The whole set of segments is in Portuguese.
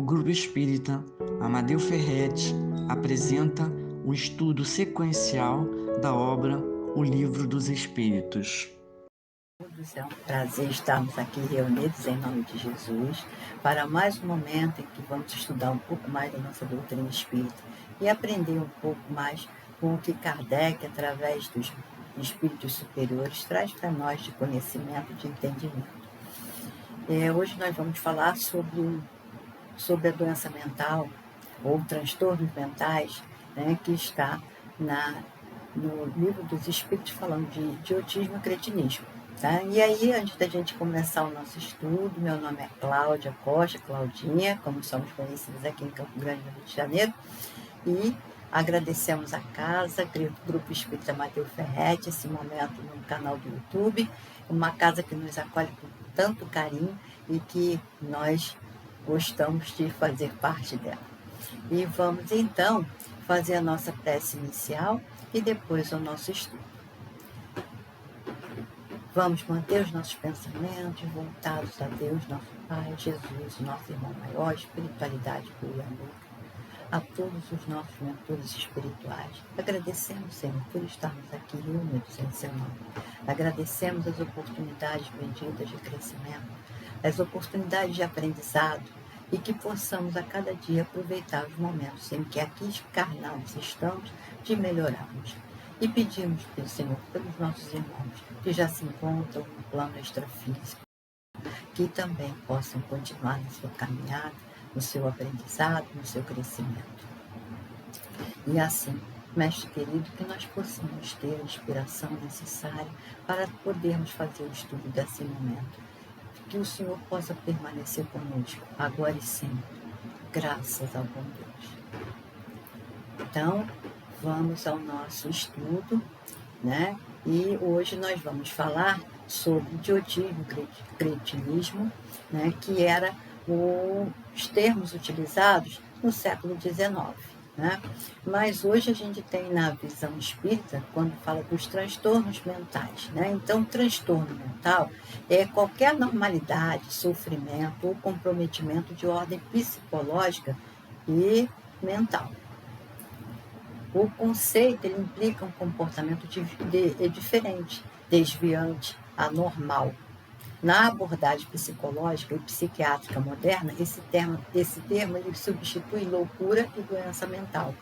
Grupo Espírita Amadeu Ferretti apresenta um estudo sequencial da obra O Livro dos Espíritos. É um prazer estarmos aqui reunidos em nome de Jesus para mais um momento em que vamos estudar um pouco mais da nossa doutrina espírita e aprender um pouco mais com o que Kardec, através dos espíritos superiores, traz para nós de conhecimento, de entendimento. Hoje nós vamos falar sobre a doença mental ou transtornos mentais, né, que está no Livro dos Espíritos, falando de idiotismo e cretinismo. Tá? E aí, antes da gente começar o nosso estudo, meu nome é Cláudia Costa, Claudinha, como somos conhecidos aqui em Campo Grande, no Rio de Janeiro, e agradecemos a casa, Grupo Espírita Amadeu Ferretti, esse momento no canal do YouTube, uma casa que nos acolhe com tanto carinho e que nós gostamos de fazer parte dela. E vamos então fazer a nossa prece inicial e depois o nosso estudo. Vamos manter os nossos pensamentos voltados a Deus, nosso Pai, Jesus, nosso irmão maior, espiritualidade, pura e amor, a todos os nossos mentores espirituais. Agradecemos, Senhor, por estarmos aqui reunidos em seu nome. Agradecemos as oportunidades benditas de crescimento, as oportunidades de aprendizado, e que possamos a cada dia aproveitar os momentos em que aqui encarnados estamos de melhorarmos. E pedimos, Senhor, pelos nossos irmãos que já se encontram no plano extrafísico, que também possam continuar na sua caminhada, no seu aprendizado, no seu crescimento. E assim, Mestre querido, que nós possamos ter a inspiração necessária para podermos fazer o estudo desse momento. Que o Senhor possa permanecer conosco, agora e sempre, graças ao bom Deus. Então, vamos ao nosso estudo, né? E hoje nós vamos falar sobre idiotismo, cretinismo, né? Que era os termos utilizados no século XIX. Né? Mas hoje a gente tem na visão espírita, quando fala dos transtornos mentais. Né? Então, transtorno mental é qualquer anormalidade, sofrimento ou comprometimento de ordem psicológica e mental. O conceito ele implica um comportamento diferente, desviante, anormal. Na abordagem psicológica e psiquiátrica moderna, esse termo ele substitui loucura e doença mental.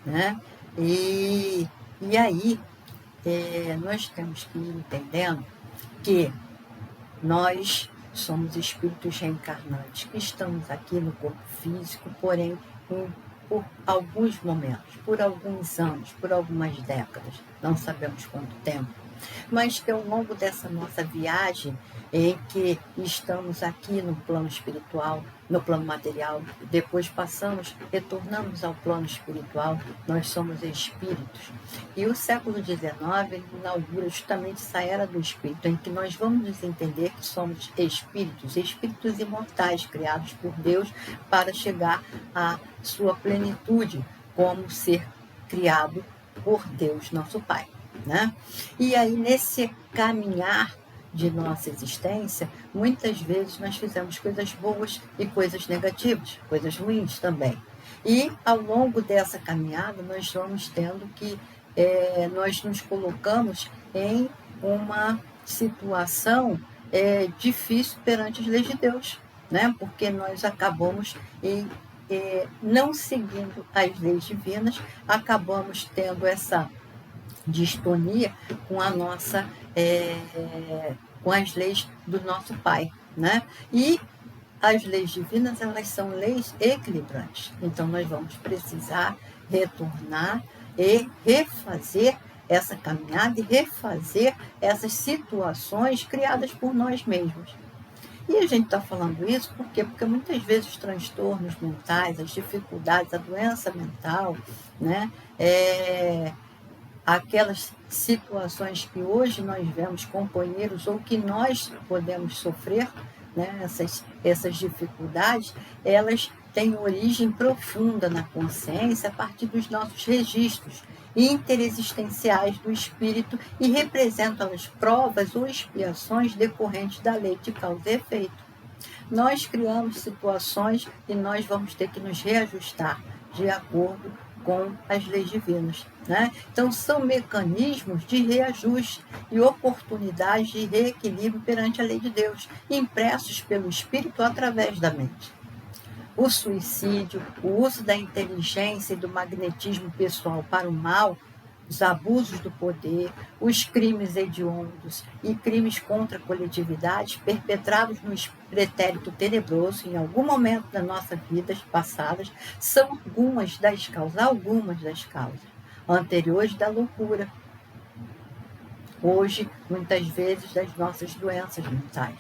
Né? E aí, nós temos que ir entendendo que nós somos espíritos reencarnantes, que estamos aqui no corpo físico, porém, por alguns momentos, por alguns anos, por algumas décadas, não sabemos quanto tempo, mas que ao longo dessa nossa viagem em que estamos aqui no plano espiritual, no plano material, depois retornamos ao plano espiritual, nós somos espíritos. E o século XIX ele inaugura justamente essa era do espírito, em que nós vamos nos entender que somos espíritos imortais, criados por Deus para chegar à sua plenitude como ser criado por Deus, nosso Pai. Né? E aí, nesse caminhar de nossa existência, muitas vezes nós fizemos coisas boas e coisas negativas, coisas ruins também. E ao longo dessa caminhada, nós vamos tendo que nós nos colocamos em uma situação difícil perante as leis de Deus, né? Porque nós acabamos não seguindo as leis divinas, acabamos tendo essa distonia com a nossa com as leis do nosso Pai, né? E as leis divinas, elas são leis equilibrantes. Então nós vamos precisar retornar e refazer essa caminhada e refazer essas situações criadas por nós mesmos. E a gente está falando isso por quê? Porque muitas vezes os transtornos mentais, as dificuldades, a doença mental, né? Aquelas situações que hoje nós vemos companheiros ou que nós podemos sofrer, né, essas dificuldades, elas têm origem profunda na consciência a partir dos nossos registros interexistenciais do espírito e representam as provas ou expiações decorrentes da lei de causa e efeito. Nós criamos situações e nós vamos ter que nos reajustar de acordo com as leis divinas, né? Então, são mecanismos de reajuste e oportunidades de reequilíbrio perante a lei de Deus, impressos pelo Espírito através da mente. O suicídio, o uso da inteligência e do magnetismo pessoal para o mal, os abusos do poder, os crimes hediondos e crimes contra a coletividade perpetrados no pretérito tenebroso em algum momento da nossa vida passadas são algumas das causas anteriores da loucura, hoje, muitas vezes, das nossas doenças mentais.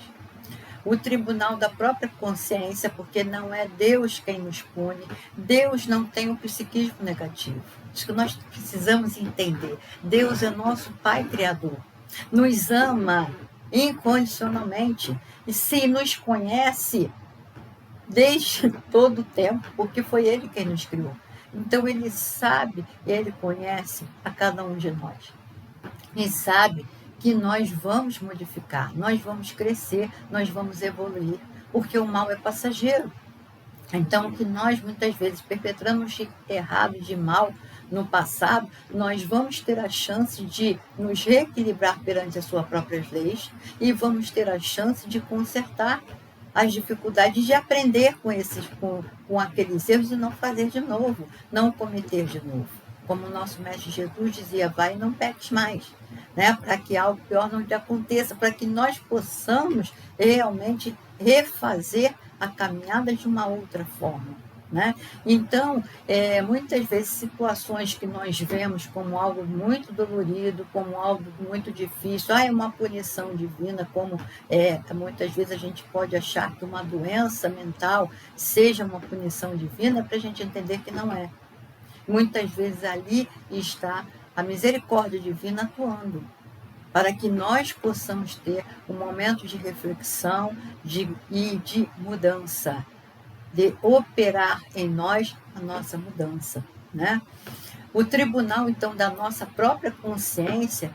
O tribunal da própria consciência, porque não é Deus quem nos pune, Deus não tem um psiquismo negativo. Isso que nós precisamos entender. Deus é nosso Pai Criador, nos ama incondicionalmente e se nos conhece desde todo o tempo, porque foi Ele quem nos criou. Então Ele sabe, Ele conhece a cada um de nós e sabe que nós vamos modificar, nós vamos crescer, nós vamos evoluir, porque o mal é passageiro. Então, o que nós muitas vezes perpetramos de errado, de mal no passado, nós vamos ter a chance de nos reequilibrar perante as suas próprias leis e vamos ter a chance de consertar as dificuldades de aprender com aqueles erros e não fazer de novo, não cometer de novo. Como o nosso Mestre Jesus dizia, vai e não peques mais, né? Para que algo pior não te aconteça, para que nós possamos realmente refazer a caminhada de uma outra forma, né? Então, muitas vezes, situações que nós vemos como algo muito dolorido, como algo muito difícil, é uma punição divina, como muitas vezes a gente pode achar que uma doença mental seja uma punição divina, para a gente entender que não é. Muitas vezes ali está a misericórdia divina atuando, para que nós possamos ter um momento de reflexão e de mudança, de operar em nós a nossa mudança, né? O tribunal, então, da nossa própria consciência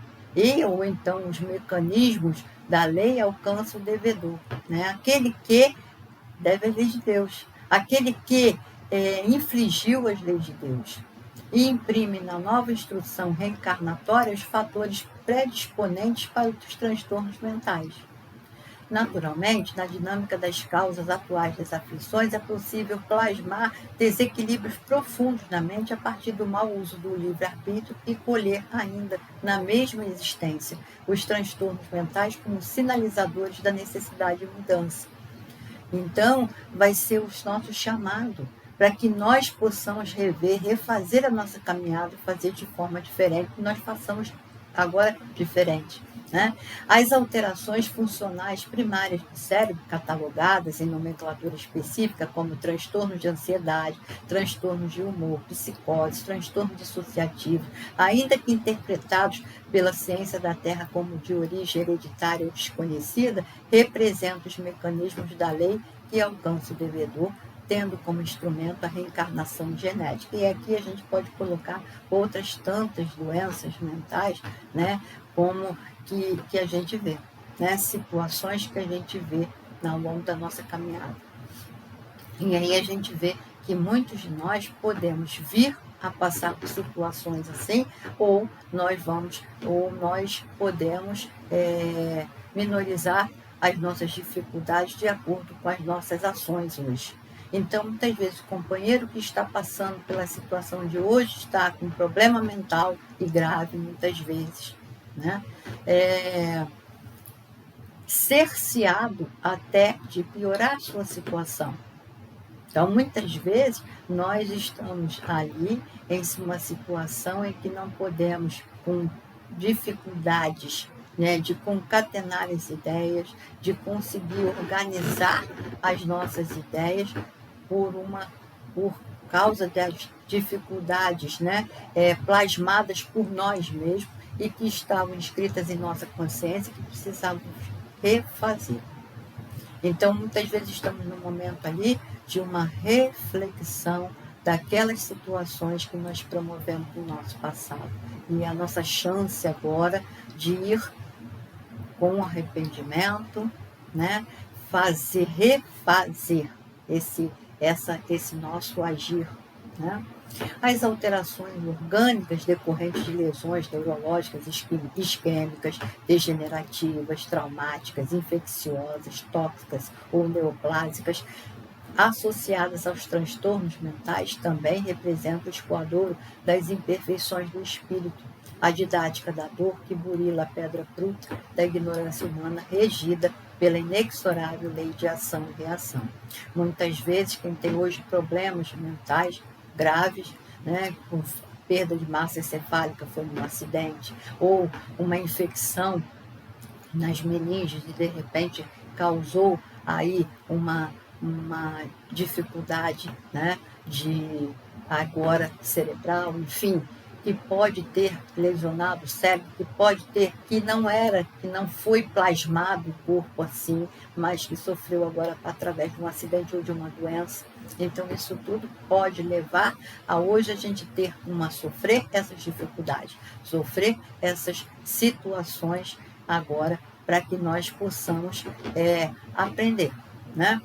ou então os mecanismos da lei alcançam o devedor, né? Aquele que deve a lei de Deus, aquele que infligiu as leis de Deus e imprime na nova instrução reencarnatória os fatores predisponentes para os transtornos mentais. Naturalmente, na dinâmica das causas atuais das aflições, é possível plasmar desequilíbrios profundos na mente a partir do mau uso do livre-arbítrio e colher ainda, na mesma existência, os transtornos mentais como sinalizadores da necessidade de mudança. Então, vai ser o nosso chamado para que nós possamos refazer a nossa caminhada, fazer de forma diferente, que nós façamos agora diferente, né? As alterações funcionais primárias do cérebro, catalogadas em nomenclatura específica, como transtornos de ansiedade, transtornos de humor, psicose, transtornos dissociativos, ainda que interpretados pela ciência da Terra como de origem hereditária ou desconhecida, representam os mecanismos da lei que alcançam o devedor, tendo como instrumento a reencarnação genética. E aqui a gente pode colocar outras tantas doenças mentais, né, como que a gente vê, né, situações que a gente vê ao longo da nossa caminhada. E aí a gente vê que muitos de nós podemos vir a passar por situações assim, ou nós podemos minorizar as nossas dificuldades de acordo com as nossas ações hoje. Então, muitas vezes, o companheiro que está passando pela situação de hoje está com um problema mental e grave, muitas vezes, né? Cerceado até de piorar a sua situação. Então, muitas vezes, nós estamos ali em uma situação em que não podemos, com dificuldades, né, de concatenar as ideias, de conseguir organizar as nossas ideias por causa das dificuldades, né, plasmadas por nós mesmos e que estavam escritas em nossa consciência que precisávamos refazer. Então, muitas vezes estamos no momento ali de uma reflexão daquelas situações que nós promovemos no nosso passado. E a nossa chance agora de ir com arrependimento, né, refazer esse nosso agir, né? As alterações orgânicas decorrentes de lesões neurológicas, isquêmicas, degenerativas, traumáticas, infecciosas, tóxicas ou neoplásicas, associadas aos transtornos mentais, também representam o escoadouro das imperfeições do espírito, a didática da dor que burila a pedra bruta da ignorância humana regida pela inexorável lei de ação e reação. Muitas vezes, quem tem hoje problemas mentais graves, né, com perda de massa encefálica, foi num acidente, ou uma infecção nas meninges e, de repente, causou aí uma dificuldade, né, de agora cerebral, enfim, que pode ter lesionado o cérebro, que não foi plasmado o corpo assim, mas que sofreu agora através de um acidente ou de uma doença. Então, isso tudo pode levar a hoje a gente sofrer essas dificuldades, sofrer essas situações agora, para que nós possamos aprender, né?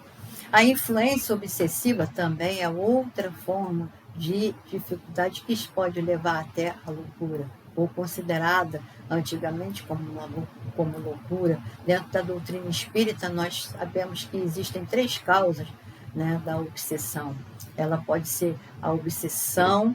A influência obsessiva também é outra forma de dificuldade que pode levar até a loucura, ou considerada antigamente como loucura. Dentro da doutrina espírita, nós sabemos que existem 3 causas, né, da obsessão. Ela pode ser a obsessão,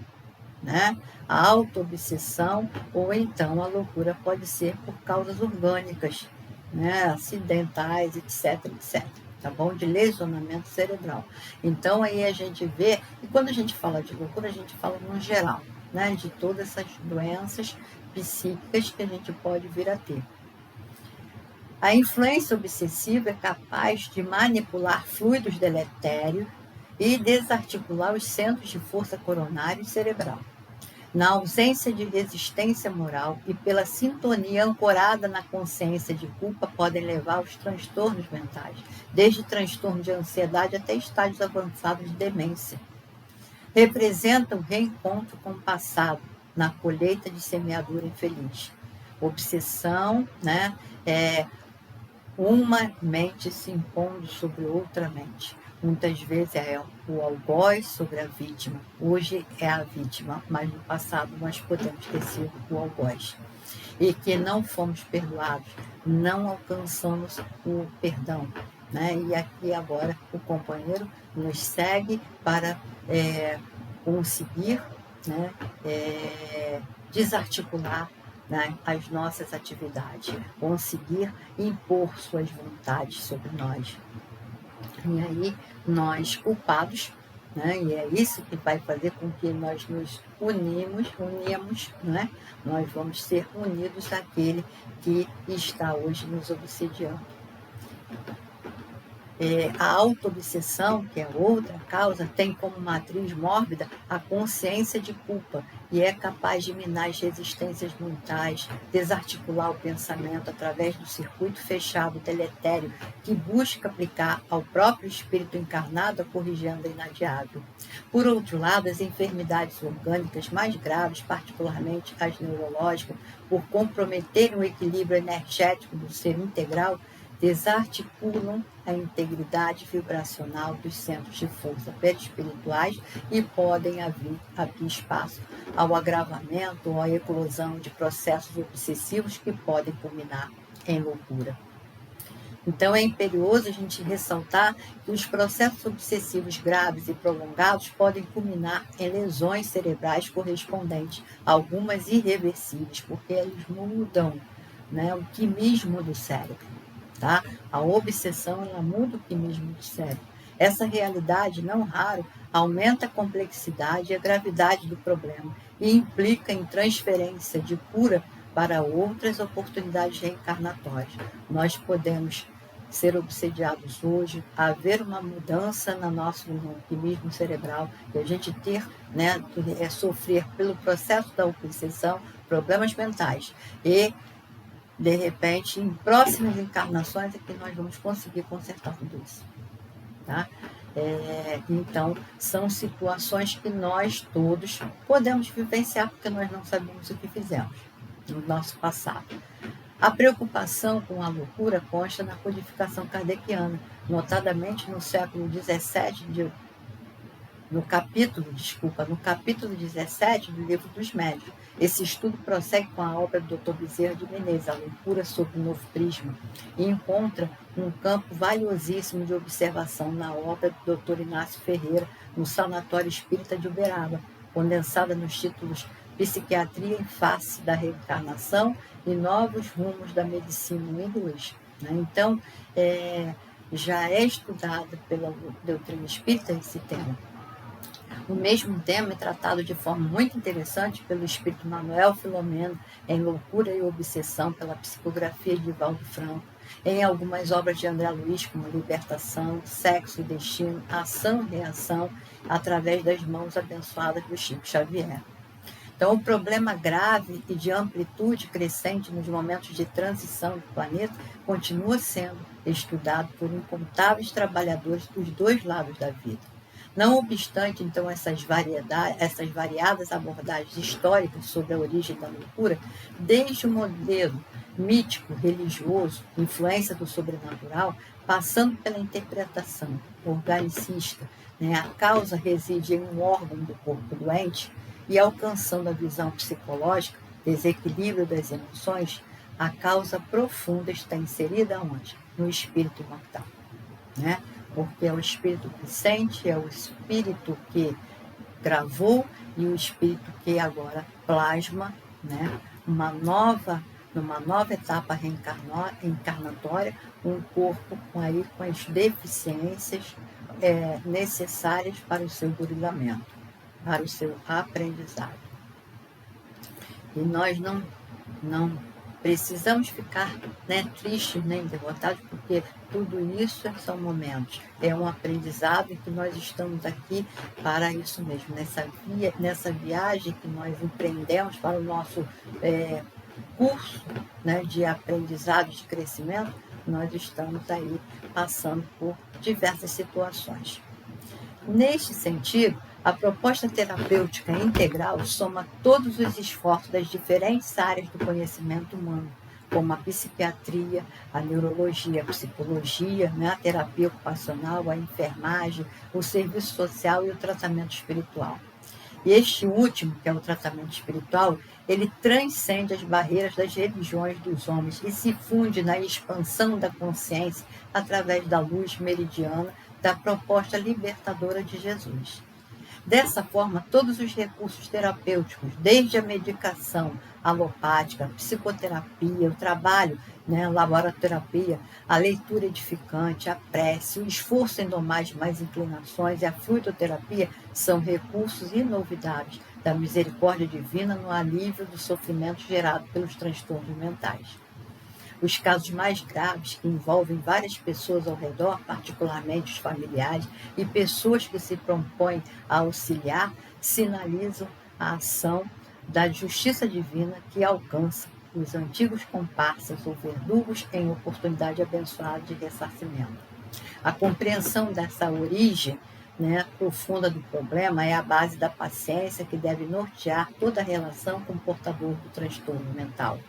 né, a auto-obsessão, ou então a loucura pode ser por causas orgânicas, né, acidentais, etc, etc. Tá bom? De lesionamento cerebral. Então, aí a gente vê, e quando a gente fala de loucura, a gente fala no geral, né, de todas essas doenças psíquicas que a gente pode vir a ter. A influência obsessiva é capaz de manipular fluidos deletérios e desarticular os centros de força coronária e cerebral. Na ausência de resistência moral e pela sintonia ancorada na consciência de culpa, podem levar aos transtornos mentais, desde transtorno de ansiedade até estágios avançados de demência. Representam reencontro com o passado, na colheita de semeadura infeliz. Obsessão, né, é uma mente se impondo sobre outra mente. Muitas vezes é o algoz sobre a vítima. Hoje é a vítima, mas no passado nós podemos ter sido o algoz. E que não fomos perdoados, não alcançamos o perdão, né? E aqui agora o companheiro nos segue para conseguir, né, desarticular, né, as nossas atividades, conseguir impor suas vontades sobre nós. E aí, nós culpados, né, e é isso que vai fazer com que nós nos unimos, né, nós vamos ser unidos àquele que está hoje nos obsediando. A auto-obsessão, que é outra causa, tem como matriz mórbida a consciência de culpa e é capaz de minar as resistências mentais, desarticular o pensamento através do circuito fechado deletério que busca aplicar ao próprio espírito encarnado a corrigenda inadiável. Por outro lado, as enfermidades orgânicas mais graves, particularmente as neurológicas, por comprometerem o equilíbrio energético do ser integral, desarticulam a integridade vibracional dos centros de força perispirituais e podem abrir espaço ao agravamento ou à eclosão de processos obsessivos que podem culminar em loucura. Então, é imperioso a gente ressaltar que os processos obsessivos graves e prolongados podem culminar em lesões cerebrais correspondentes, algumas irreversíveis, porque eles mudam, né, o quimismo do cérebro. Tá? A obsessão, ela muda o quimismo do cérebro. Essa realidade, não raro, aumenta a complexidade e a gravidade do problema e implica em transferência de cura para outras oportunidades reencarnatórias. Nós podemos ser obsediados hoje, haver uma mudança no nosso quimismo cerebral, e a gente ter, né, sofrer pelo processo da obsessão, problemas mentais, e de repente, em próximas encarnações é que nós vamos conseguir consertar tudo isso. Tá? Então, são situações que nós todos podemos vivenciar, porque nós não sabemos o que fizemos no nosso passado. A preocupação com a loucura consta na codificação kardeciana, notadamente no século XVII, no capítulo 17 do Livro dos Médiuns. Esse estudo prossegue com a obra do Dr. Bezerra de Menezes, A Loucura sob um Novo Prisma, e encontra um campo valiosíssimo de observação na obra do Dr. Inácio Ferreira, no Sanatório Espírita de Uberaba, condensada nos títulos Psiquiatria em Face da Reencarnação e Novos Rumos da Medicina 1 e 2. Então, já é estudado pela doutrina espírita esse tema. O mesmo tema é tratado de forma muito interessante pelo espírito Manuel Filomeno, em Loucura e Obsessão, pela psicografia de Valdo Franco, em algumas obras de André Luiz, como Libertação, Sexo e Destino, Ação e Reação, através das mãos abençoadas do Chico Xavier. Então, o problema grave e de amplitude crescente nos momentos de transição do planeta continua sendo estudado por incontáveis trabalhadores dos dois lados da vida. Não obstante, então, essas variadas abordagens históricas sobre a origem da loucura, desde o modelo mítico, religioso, influência do sobrenatural, passando pela interpretação organicista, a causa reside em um órgão do corpo doente, e alcançando a visão psicológica, desequilíbrio das emoções, a causa profunda está inserida onde? No espírito imortal, Porque é o espírito que sente, é o espírito que gravou e o espírito que agora plasma, numa nova etapa reencarnatória, um corpo com as deficiências necessárias para o seu burilamento, para o seu aprendizado. E nós não precisamos ficar tristes nem derrotados, porque tudo isso são momentos. É um aprendizado e que nós estamos aqui para isso mesmo. Nessa viagem que nós empreendemos para o nosso curso de aprendizado, de crescimento, nós estamos aí passando por diversas situações. Neste sentido, a proposta terapêutica integral soma todos os esforços das diferentes áreas do conhecimento humano, como a psiquiatria, a neurologia, a psicologia, a terapia ocupacional, a enfermagem, o serviço social e o tratamento espiritual. E este último, que é o tratamento espiritual, ele transcende as barreiras das religiões dos homens e se funde na expansão da consciência através da luz meridiana da proposta libertadora de Jesus. Dessa forma, todos os recursos terapêuticos, desde a medicação alopática, a psicoterapia, o trabalho, laboraterapia, a leitura edificante, a prece, o esforço em domar as más inclinações e a fluidoterapia são recursos inovidáveis da misericórdia divina no alívio do sofrimento gerado pelos transtornos mentais. Os casos mais graves, que envolvem várias pessoas ao redor, particularmente os familiares e pessoas que se propõem a auxiliar, sinalizam a ação da justiça divina que alcança os antigos comparsas ou verdugos em oportunidade abençoada de ressarcimento. A compreensão dessa origem profunda do problema é a base da paciência que deve nortear toda a relação com o portador do transtorno mental.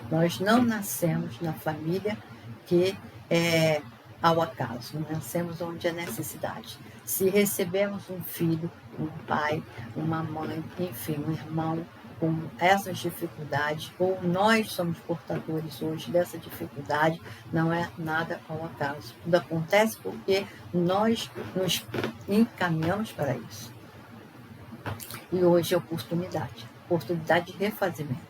Nós não nascemos na família que é ao acaso, nascemos onde é necessidade. Se recebemos um filho, um pai, uma mãe, enfim, um irmão com essas dificuldades, ou nós somos portadores hoje dessa dificuldade, não é nada ao acaso. Tudo acontece porque nós nos encaminhamos para isso. E hoje é oportunidade de refazimento,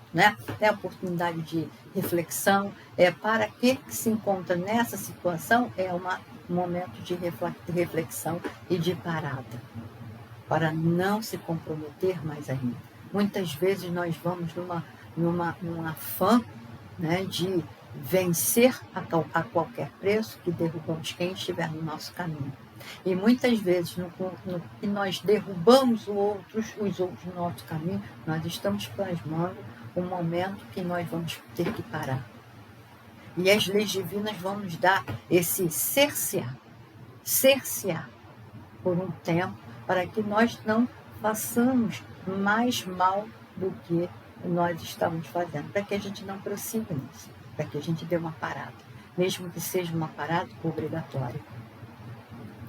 É oportunidade de reflexão, para aquele que se encontra nessa situação, é um momento de reflexão e de parada, para não se comprometer mais ainda. Muitas vezes nós vamos num afã de vencer a qualquer preço, que derrubamos quem estiver no nosso caminho. E muitas vezes, no que nós derrubamos os outros no nosso caminho, nós estamos plasmando um momento que nós vamos ter que parar. E as leis divinas vão nos dar esse cercear por um tempo, para que nós não façamos mais mal do que nós estamos fazendo, para que a gente não prossiga nisso. para que a gente dê uma parada, mesmo que seja uma parada obrigatória.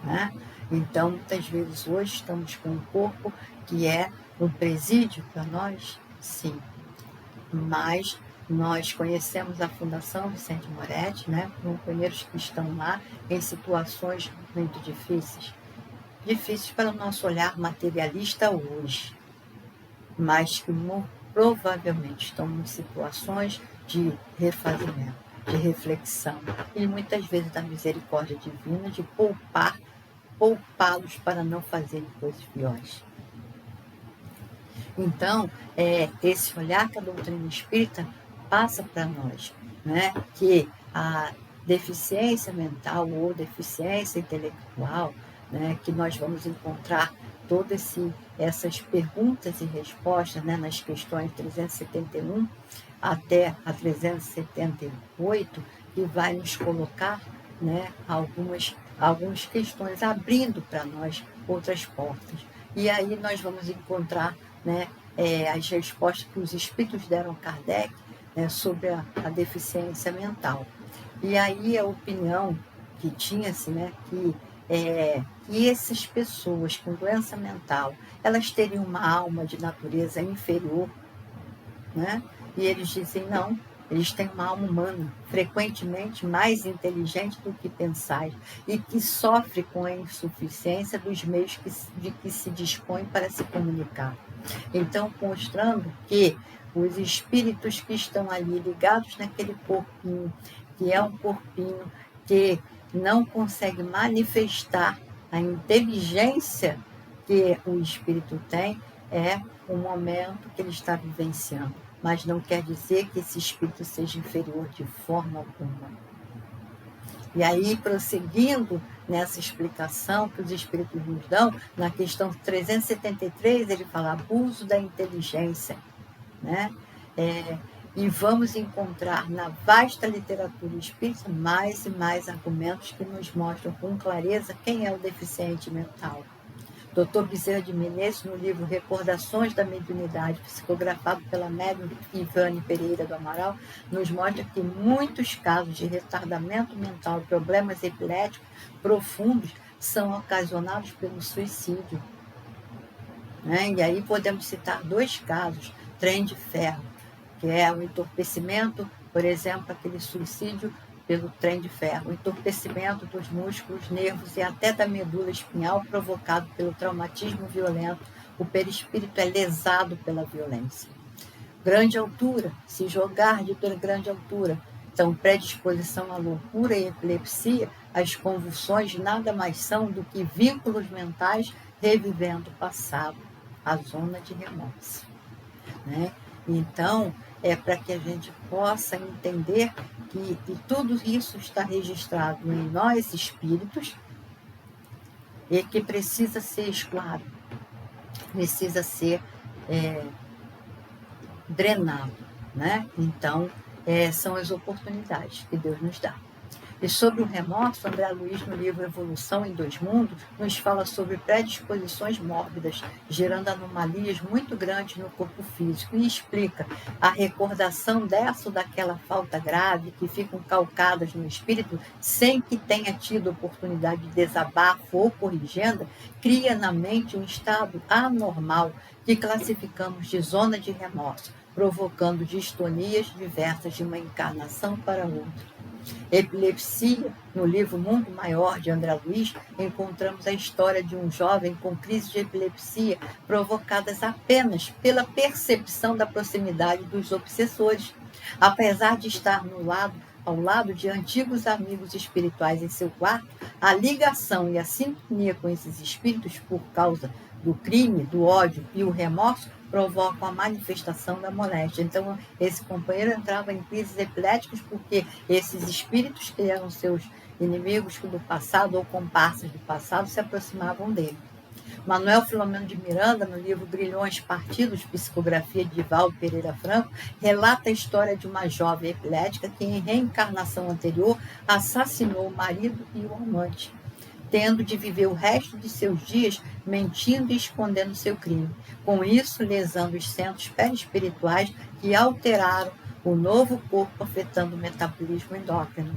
Né? Então, muitas vezes hoje estamos com um corpo que é um presídio para nós, sim, mas nós conhecemos a Fundação Vicente Moretti, né, companheiros que estão lá em situações muito difíceis para o nosso olhar materialista hoje, mas que provavelmente estão em situações de refazimento, de reflexão, e muitas vezes da misericórdia divina de poupá-los para não fazerem coisas piores. Então, esse olhar que a doutrina espírita passa para nós, né? Que a deficiência mental ou deficiência intelectual, né? Que nós vamos encontrar todas essas perguntas e respostas, né? Nas questões 371 até a 378, que vai nos colocar, né? Algumas questões, abrindo para nós outras portas. E aí nós vamos encontrar, né, as respostas que os espíritos deram a Kardec, né, sobre a deficiência mental. E aí a opinião que tinha-se, né, que essas pessoas com doença mental, elas teriam uma alma de natureza inferior, né? E eles dizem não, eles têm uma alma humana, frequentemente mais inteligente do que pensais, e que sofre com a insuficiência dos meios de que se dispõe para se comunicar. Então, mostrando que os espíritos que estão ali ligados naquele corpinho, que é um corpinho que não consegue manifestar a inteligência que o espírito tem, é o momento que ele está vivenciando. Mas não quer dizer que esse espírito seja inferior de forma alguma. E aí, prosseguindo nessa explicação que os espíritos nos dão, na questão 373, ele fala abuso da inteligência, né? E vamos encontrar na vasta literatura espírita mais e mais argumentos que nos mostram com clareza quem é o deficiente mental. Dr. Bezerra de Menezes, no livro Recordações da Mediunidade, psicografado pela médium Ivane Pereira do Amaral, nos mostra que muitos casos de retardamento mental e problemas epiléticos profundos são ocasionados pelo suicídio. Né? E aí podemos citar 2 casos, trem de ferro, que é o entorpecimento, por exemplo, aquele suicídio pelo trem de ferro, o entorpecimento dos músculos, nervos e até da medula espinhal provocado pelo traumatismo violento. O perispírito é lesado pela violência. Grande altura, se jogar de grande altura. Então, predisposição à loucura e epilepsia, as convulsões nada mais são do que vínculos mentais revivendo o passado, a zona de remorso. Né? Então, é para que a gente possa entender que tudo isso está registrado em nós, espíritos, e que precisa ser claro, precisa ser drenado, né? Então, são as oportunidades que Deus nos dá. E sobre o remorso, André Luiz, no livro Evolução em 2 Mundos, nos fala sobre predisposições mórbidas, gerando anomalias muito grandes no corpo físico, e explica a recordação dessa ou daquela falta grave que ficam calcadas no espírito sem que tenha tido oportunidade de desabafo ou corrigenda, cria na mente um estado anormal que classificamos de zona de remorso, provocando distonias diversas de uma encarnação para outra. Epilepsia, no livro Mundo Maior, de André Luiz, encontramos a história de um jovem com crise de epilepsia provocadas apenas pela percepção da proximidade dos obsessores. Apesar de estar ao lado de antigos amigos espirituais em seu quarto, a ligação e a sintonia com esses espíritos por causa do crime, do ódio e o remorso provocam a manifestação da moléstia. Então, esse companheiro entrava em crises epiléticas porque esses espíritos, que eram seus inimigos do passado ou comparsas do passado, se aproximavam dele. Manuel Filomeno de Miranda, no livro Grilhões Partidos, psicografia de Divaldo Pereira Franco, relata a história de uma jovem epilética que, em reencarnação anterior, assassinou o marido e o amante, tendo de viver o resto de seus dias mentindo e escondendo seu crime. Com isso, lesando os centros perispirituais que alteraram o novo corpo afetando o metabolismo endócrino.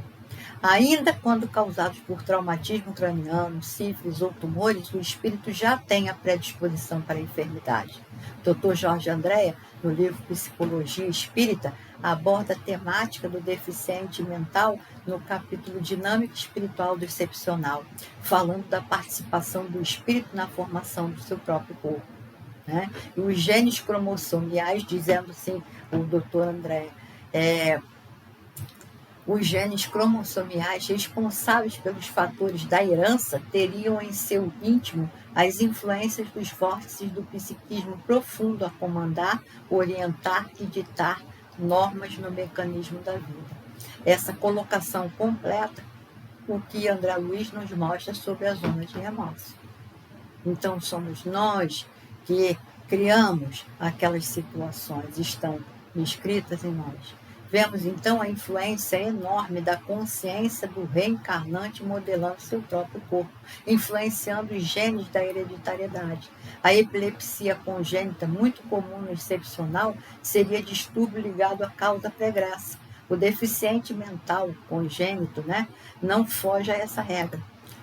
Ainda quando causados por traumatismo craniano, sífilis ou tumores, o espírito já tem a predisposição para a enfermidade. Dr. Jorge Andréa, no livro Psicologia Espírita, aborda a temática do deficiente mental no capítulo Dinâmica Espiritual do Excepcional, falando da participação do espírito na formação do seu próprio corpo. Né? E os genes cromossomiais, dizendo assim o Dr. Andréa, os genes cromossomiais responsáveis pelos fatores da herança teriam em seu íntimo as influências dos vórtices do psiquismo profundo a comandar, orientar e ditar normas no mecanismo da vida. Essa colocação completa o que André Luiz nos mostra sobre as zonas de remorso. Então, somos nós que criamos aquelas situações, estão escritas em nós. Vemos, então, a influência enorme da consciência do reencarnante modelando seu próprio corpo, influenciando os genes da hereditariedade. A epilepsia congênita, muito comum no excepcional, seria distúrbio ligado à causa pregressa. O deficiente mental congênito, não foge a essa regra.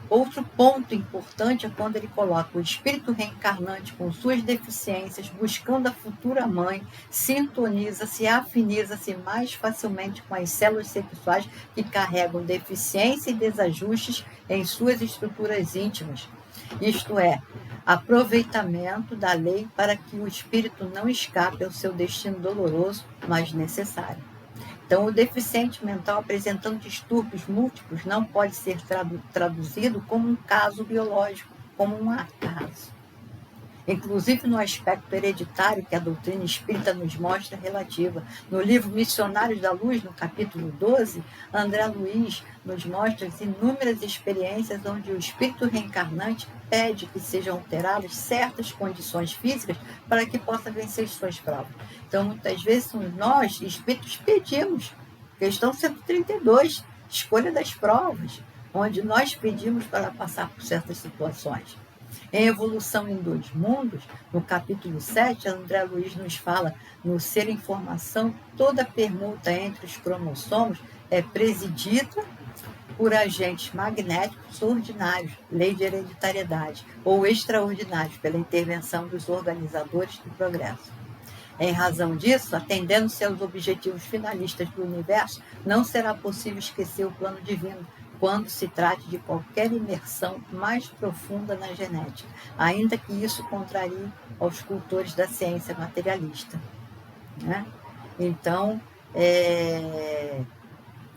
Outro ponto importante é quando ele coloca o espírito reencarnante com suas deficiências, buscando a futura mãe, sintoniza-se, afiniza-se mais facilmente com as células sexuais que carregam deficiência e desajustes em suas estruturas íntimas. Isto é, aproveitamento da lei para que o espírito não escape ao seu destino doloroso, mas necessário. Então, o deficiente mental apresentando distúrbios múltiplos não pode ser traduzido como um caso biológico, como um acaso. Inclusive no aspecto hereditário que a doutrina espírita nos mostra relativa. No livro Missionários da Luz, no capítulo 12, André Luiz nos mostra as inúmeras experiências onde o espírito reencarnante pede que sejam alteradas certas condições físicas para que possa vencer suas provas. Então, muitas vezes, nós, espíritos, pedimos. Questão 132, escolha das provas, onde nós pedimos para passar por certas situações. Em Evolução em Dois Mundos, no capítulo 7, André Luiz nos fala, no Ser Informação, toda permuta entre os cromossomos é presidida por agentes magnéticos ordinários, lei de hereditariedade, ou extraordinários, pela intervenção dos organizadores do progresso. Em razão disso, atendendo-se aos objetivos finalistas do universo, não será possível esquecer o plano divino, quando se trate de qualquer imersão mais profunda na genética, ainda que isso contrarie aos cultores da ciência materialista. Então,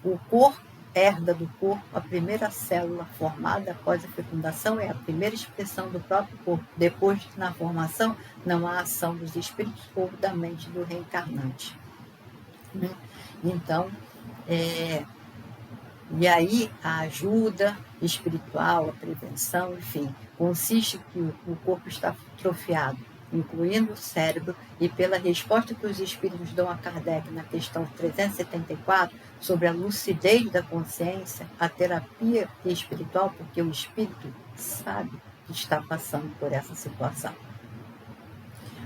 o corpo herda do corpo, a primeira célula formada após a fecundação é a primeira expressão do próprio corpo. Depois, na formação, não há ação dos espíritos ou da mente do reencarnante. Então, e aí a ajuda espiritual, a prevenção, enfim, consiste que o corpo está atrofiado, incluindo o cérebro, e pela resposta que os espíritos dão a Kardec na questão 374, sobre a lucidez da consciência, a terapia espiritual, porque o espírito sabe que está passando por essa situação.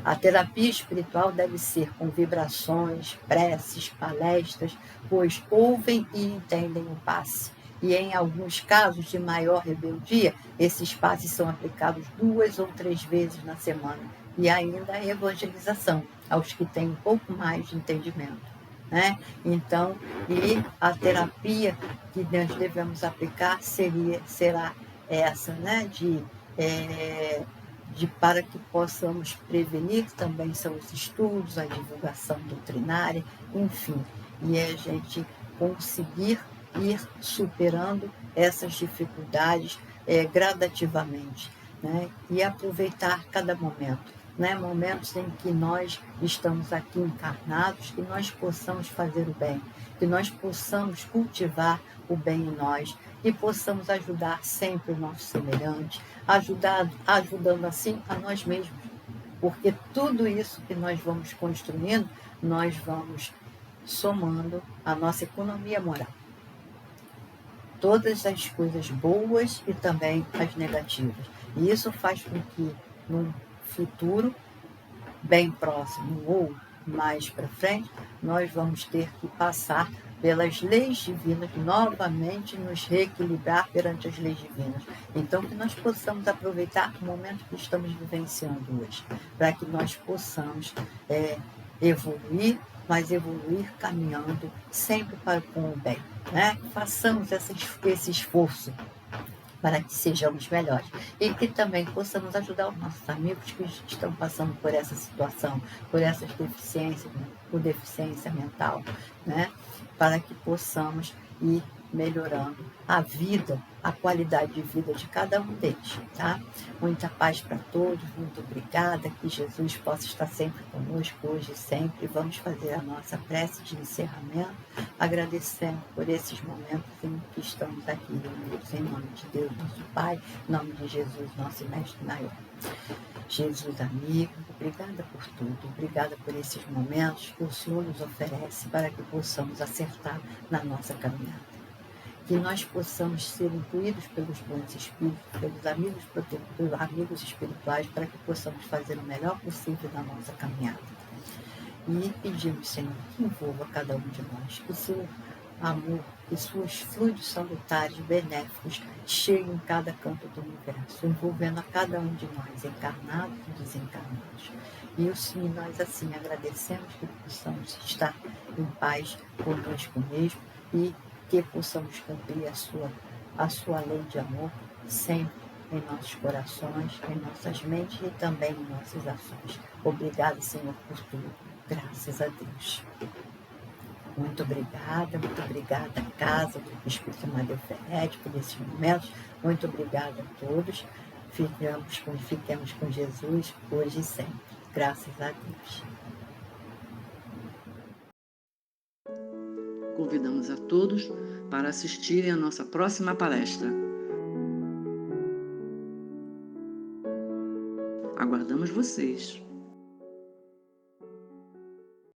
A terapia espiritual deve ser com vibrações, preces, palestras, pois ouvem e entendem o passe. E em alguns casos de maior rebeldia, esses passes são aplicados 2 ou 3 vezes na semana. E ainda a evangelização, aos que têm um pouco mais de entendimento. Então, e a terapia que nós devemos aplicar será essa, para que possamos prevenir, também são os estudos, a divulgação doutrinária, enfim, e a gente conseguir ir superando essas dificuldades gradativamente, e aproveitar cada momento, momentos em que nós estamos aqui encarnados, que nós possamos fazer o bem, que nós possamos cultivar o bem em nós, e possamos ajudar sempre o nosso semelhante, ajudando assim a nós mesmos. Porque tudo isso que nós vamos construindo, nós vamos somando a nossa economia moral. Todas as coisas boas e também as negativas. E isso faz com que, num futuro bem próximo ou mais para frente, nós vamos ter que passar pelas leis divinas, novamente nos reequilibrar perante as leis divinas. Então, que nós possamos aproveitar o momento que estamos vivenciando hoje, para que nós possamos evoluir, mas evoluir caminhando sempre para com o bem, né? Façamos esse esforço para que sejamos melhores e que também possamos ajudar os nossos amigos que estão passando por essa situação, por essas deficiências, por deficiência mental, né? Para que possamos ir melhorando a vida, a qualidade de vida de cada um deles, tá? Muita paz para todos, muito obrigada, que Jesus possa estar sempre conosco, hoje e sempre. Vamos fazer a nossa prece de encerramento, agradecendo por esses momentos em que estamos aqui reunidos, em nome de Deus, nosso Pai, em nome de Jesus, nosso Mestre maior. Jesus amigo, obrigada por tudo, obrigada por esses momentos que o Senhor nos oferece para que possamos acertar na nossa caminhada. Que nós possamos ser incluídos pelos bons espíritos, pelos amigos protetores, amigos espirituais, para que possamos fazer o melhor possível na nossa caminhada. E pedimos, Senhor, que envolva cada um de nós, que o seu amor, que seus fluidos salutares, benéficos, cheguem em cada canto do universo, envolvendo a cada um de nós, encarnados e desencarnados. E nós assim agradecemos que possamos estar em paz conosco mesmo e que possamos cumprir a sua lei de amor sempre em nossos corações, em nossas mentes e também em nossas ações. Obrigada, Senhor, por tudo. Graças a Deus. Muito obrigada, casa do Espírito Amadeu Ferretti, por esses momentos. Muito obrigada a todos. Fiquemos com Jesus hoje e sempre. Graças a Deus. Convidamos a todos para assistirem à nossa próxima palestra. Aguardamos vocês!